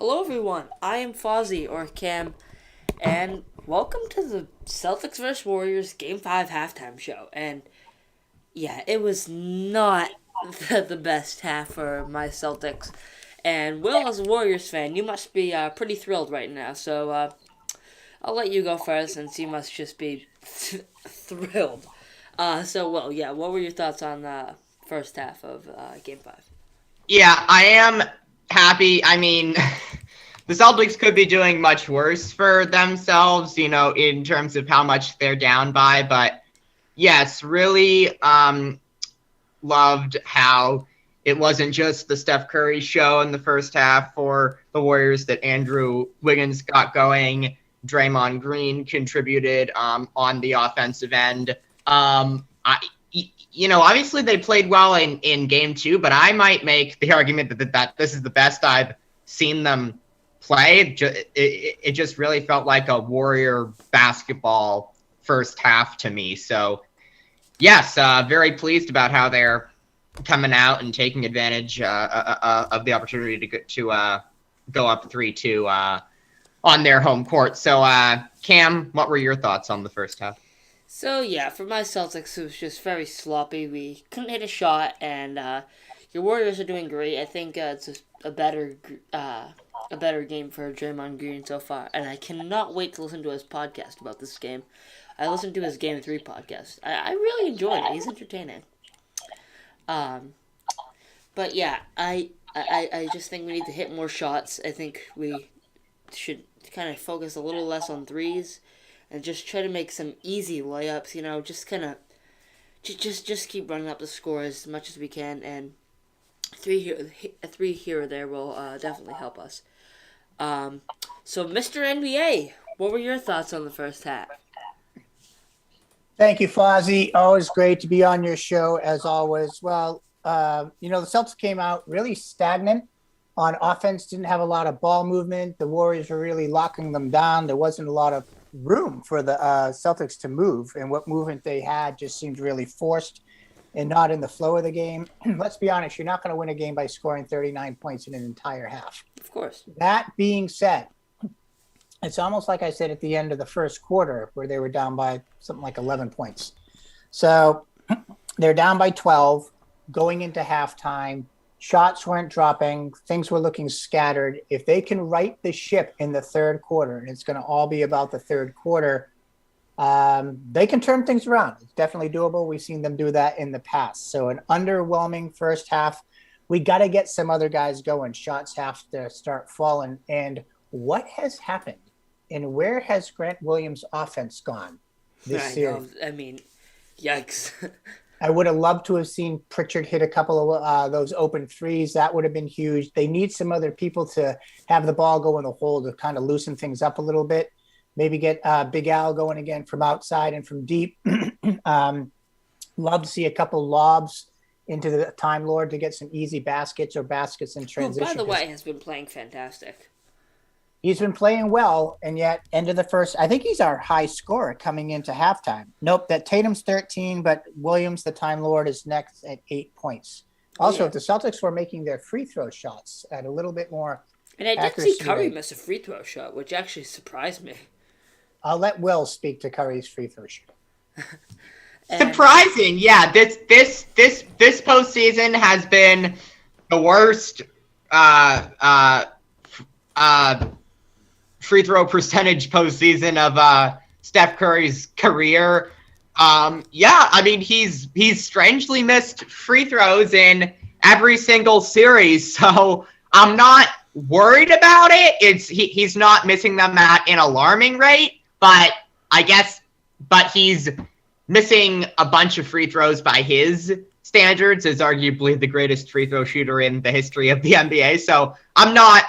Hello, everyone. I am Fozzie, or Cam, and welcome to the Celtics vs. Warriors Game 5 halftime show. And yeah, it was not the best half for my Celtics. And Will, as a Warriors fan, you must be pretty thrilled right now. So I'll let you go first, since you must just be thrilled. Will, yeah, what were your thoughts on the first half of Game 5? Yeah, I am happy. I mean, the Celtics could be doing much worse for themselves, in terms of how much they're down by. But yes, really loved how it wasn't just the Steph Curry show in the first half for the Warriors, that Andrew Wiggins got going. Draymond Green contributed on the offensive end. Obviously they played well in game two, but I might make the argument that this is the best I've seen them play. It just really felt like a Warrior basketball first half to me. So, yes, very pleased about how they're coming out and taking advantage of the opportunity to go up 3-2 on their home court. So, Cam, what were your thoughts on the first half? So yeah, for my Celtics, it was just very sloppy. We couldn't hit a shot, and your Warriors are doing great. I think it's a better game for Draymond Green so far, and I cannot wait to listen to his podcast about this game. I listened to his Game 3 podcast. I really enjoyed it. He's entertaining. But yeah, I just think we need to hit more shots. I think we should kind of focus a little less on threes and just try to make some easy layups. Just kind of just keep running up the score as much as we can, and a three here or there will definitely help us. So, Mr. NBA, what were your thoughts on the first half? Thank you, Fozzie. Always great to be on your show, as always. Well, the Celtics came out really stagnant on offense, didn't have a lot of ball movement. The Warriors were really locking them down. There wasn't a lot of room for the Celtics to move, and what movement they had just seemed really forced and not in the flow of the game. Let's be honest, you're not going to win a game by scoring 39 points in an entire half. Of course. That being said, it's almost like I said at the end of the first quarter, where they were down by something like 11 points. So they're down by 12 going into halftime. Shots weren't dropping. Things were looking scattered. If they can right the ship in the third quarter, and it's going to all be about the third quarter, they can turn things around. It's definitely doable. We've seen them do that in the past. So an underwhelming first half. We got to get some other guys going. Shots have to start falling. And what has happened? And where has Grant Williams' offense gone this series? I mean, yikes. I would have loved to have seen Pritchard hit a couple of those open threes. That would have been huge. They need some other people to have the ball go in the hole to kind of loosen things up a little bit. Maybe get Big Al going again from outside and from deep. Love to see a couple lobs into the Time Lord to get some easy baskets or baskets in transition. Who, by the way, has been playing fantastic. He's been playing well, and yet end of the first, I think he's our high scorer coming into halftime. Nope, that Tatum's 13, but Williams, the Time Lord, is next at 8 points. Also, if the Celtics were making their free throw shots at a little bit more and I did see Curry miss a free throw shot, which actually surprised me. I'll let Will speak to Curry's free throw shot. Surprising, yeah. This postseason has been the worst free throw percentage postseason of Steph Curry's career. I mean, he's strangely missed free throws in every single series, so I'm not worried about it. He's not missing them at an alarming rate, but he's missing a bunch of free throws by his standards, as arguably the greatest free throw shooter in the history of the NBA. So I'm not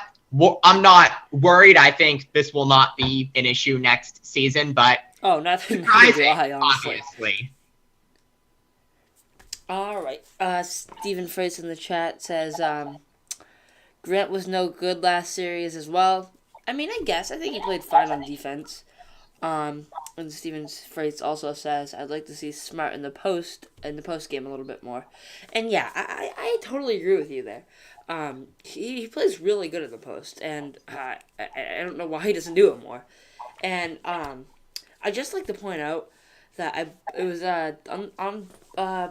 worried. I think this will not be an issue next season, but nothing to rely on, obviously. All right. Stephen Fraser in the chat says Grant was no good last series as well. I mean, I think he played fine on defense. And Steven Freites also says, "I'd like to see Smart in the post game a little bit more." And yeah, I totally agree with you there. He plays really good in the post, and I don't know why he doesn't do it more. And I just like to point out that it was on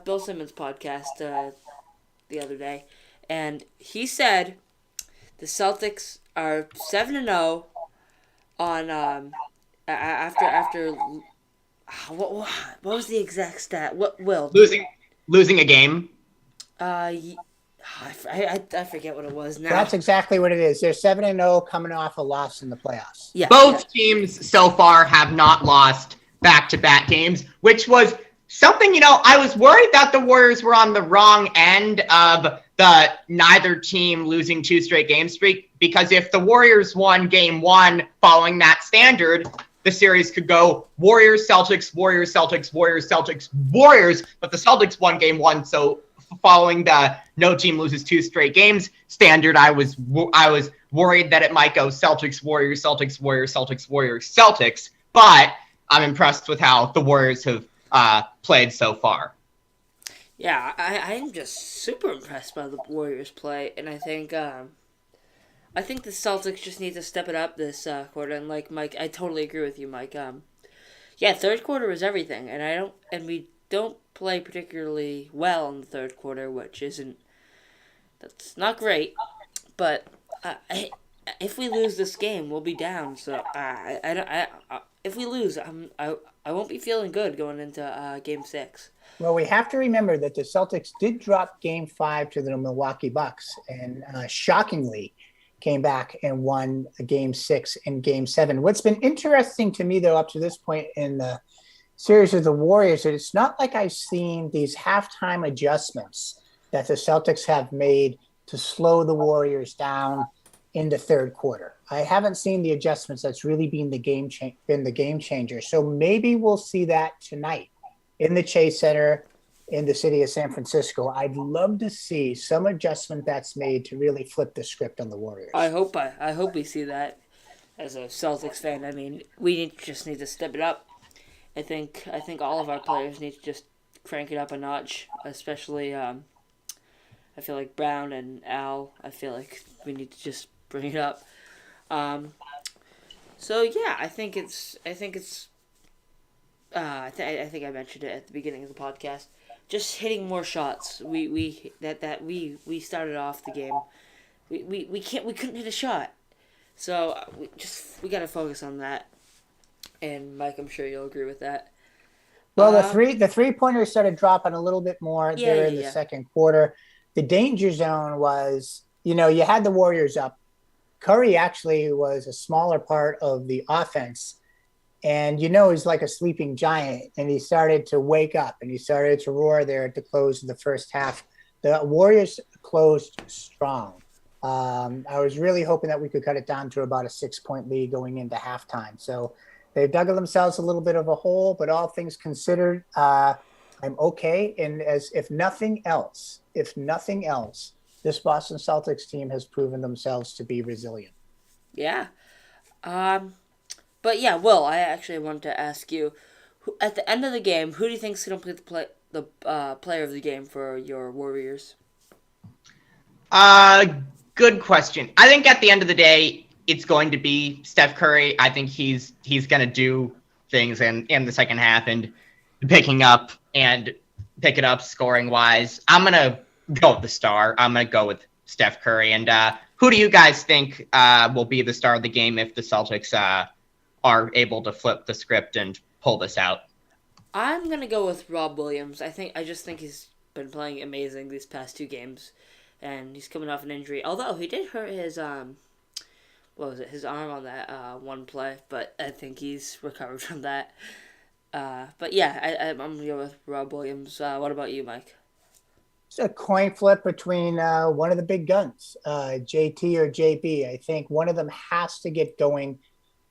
Bill Simmons' podcast the other day, and he said the Celtics are 7-0 on after what was the exact stat? What will Losing a game. uh I forget what it was now. That's exactly what it is. They're 7-0 coming off a loss in the playoffs. Yeah, Both teams so far have not lost back-to-back games, which was something, I was worried that the Warriors were on the wrong end of the neither team losing 2 straight game streak, because if the Warriors won game 1 following that standard, the series could go Warriors, Celtics, Warriors, Celtics, Warriors, Celtics, Warriors, but the Celtics won game 1, so following the no team loses 2 straight games standard, I was worried that it might go Celtics, Warriors, Celtics, Warriors, Celtics, Warriors, Celtics, but I'm impressed with how the Warriors have played so far. Yeah, I'm just super impressed by the Warriors' play, and I think the Celtics just need to step it up this quarter. And like Mike, I totally agree with you, Mike. Yeah, third quarter is everything, and we don't play particularly well in the third quarter, that's not great. But if we lose this game, we'll be down. So if we lose, I won't be feeling good going into Game 6. Well, we have to remember that the Celtics did drop Game 5 to the Milwaukee Bucks, and shockingly came back and won Game 6 and Game 7. What's been interesting to me, though, up to this point in the series of the Warriors, that it's not like I've seen these halftime adjustments that the Celtics have made to slow the Warriors down in the third quarter. I haven't seen the adjustments that's really been the game changer. So maybe we'll see that tonight in the Chase Center in the city of San Francisco. I'd love to see some adjustment that's made to really flip the script on the Warriors. I hope we see that as a Celtics fan. I mean, we just need to step it up. I think all of our players need to just crank it up a notch, especially I feel like Brown and Al. I feel like we need to just bring it up. So yeah, I think I mentioned it at the beginning of the podcast. Just hitting more shots. We started off the game. We couldn't hit a shot. So we got to focus on that. And Mike, I'm sure you'll agree with that. Well, the three pointers started dropping a little bit more there in the second quarter. The danger zone was, you had the Warriors up. Curry actually was a smaller part of the offense. And, he's like a sleeping giant. And he started to wake up and he started to roar there at the close of the first half. The Warriors closed strong. I was really hoping that we could cut it down to about a 6-point lead going into halftime. So they've dug themselves a little bit of a hole, but all things considered, I'm okay. And if nothing else, this Boston Celtics team has proven themselves to be resilient. Yeah. But yeah, Will, I actually wanted to ask you, at the end of the game, who do you think is going to play the player of the game for your Warriors? Good question. I think at the end of the day, it's going to be Steph Curry. I think he's going to do things in the second half and pick it up scoring wise. I'm going to go with the star. I'm going to go with Steph Curry. And who do you guys think will be the star of the game if the Celtics are able to flip the script and pull this out? I'm going to go with Rob Williams. I just think he's been playing amazing these past 2 games. And he's coming off an injury. Although he did hurt his his arm on that one play, but I think he's recovered from that. But yeah, I'm going to go with Rob Williams. What about you, Mike? It's a coin flip between one of the big guns, JT or JB. I think one of them has to get going.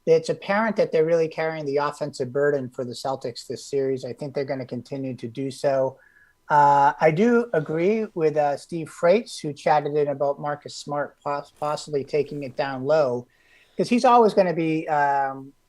It's apparent that they're really carrying the offensive burden for the Celtics this series. I think they're going to continue to do so. I do agree with Steve Freites, who chatted in about Marcus Smart possibly taking it down low, because he's always going to be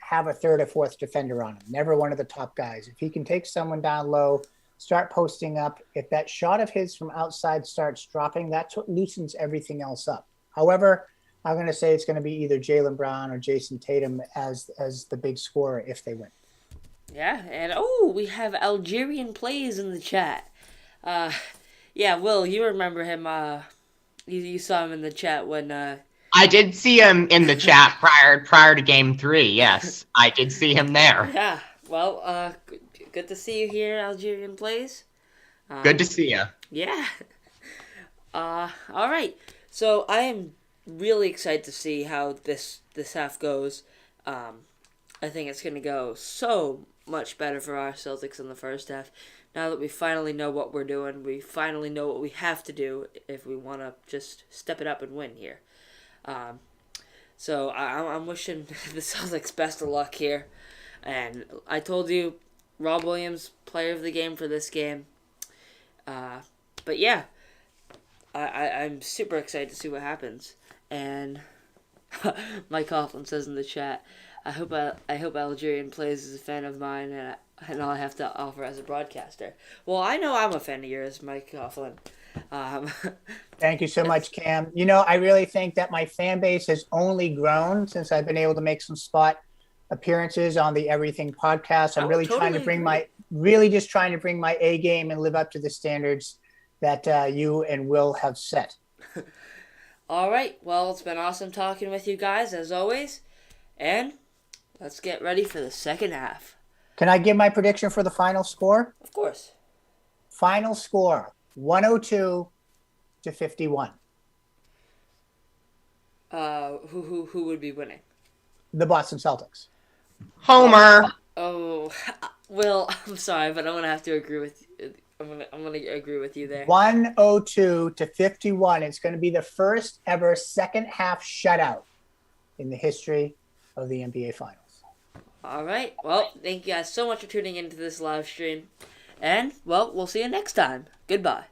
have a third or fourth defender on him. Never one of the top guys. If he can take someone down low, start posting up, if that shot of his from outside starts dropping, that's what loosens everything else up. However, I'm going to say it's going to be either Jaylen Brown or Jason Tatum as the big scorer if they win. Yeah, and we have Algerian Plays in the chat. Yeah, Will, you remember him? You saw him in the chat when. I did see him in the chat prior to Game 3. Yes, I did see him there. Yeah, well, good to see you here, Algerian Plays. Good to see you. Yeah. All right. So I am really excited to see how this half goes. I think it's going to go so much better for our Celtics in the first half. Now that we finally know what we're doing, we finally know what we have to do if we want to just step it up and win here. So I'm wishing the Celtics best of luck here. And I told you, Rob Williams, player of the game for this game. But yeah, I'm super excited to see what happens. And Mike Coughlin says in the chat, I hope Algerian Plays as a fan of mine, and all I have to offer as a broadcaster. Well, I know I'm a fan of yours, Mike Coughlin. Thank you so much, Cam. You know, I really think that my fan base has only grown since I've been able to make some spot appearances on the Everything podcast. I'm really trying to bring my A game and live up to the standards that you and Will have set. All right. Well, it's been awesome talking with you guys as always, and let's get ready for the second half. Can I give my prediction for the final score? Of course. Final score, 102-51. Who would be winning? The Boston Celtics. Homer. Oh, Will, I'm sorry, but I'm gonna have to agree with you. I'm gonna agree with you there. 102-51. It's going to be the first ever second half shutout in the history of the NBA Finals. All right. Well, thank you guys so much for tuning into this live stream. And, well, we'll see you next time. Goodbye.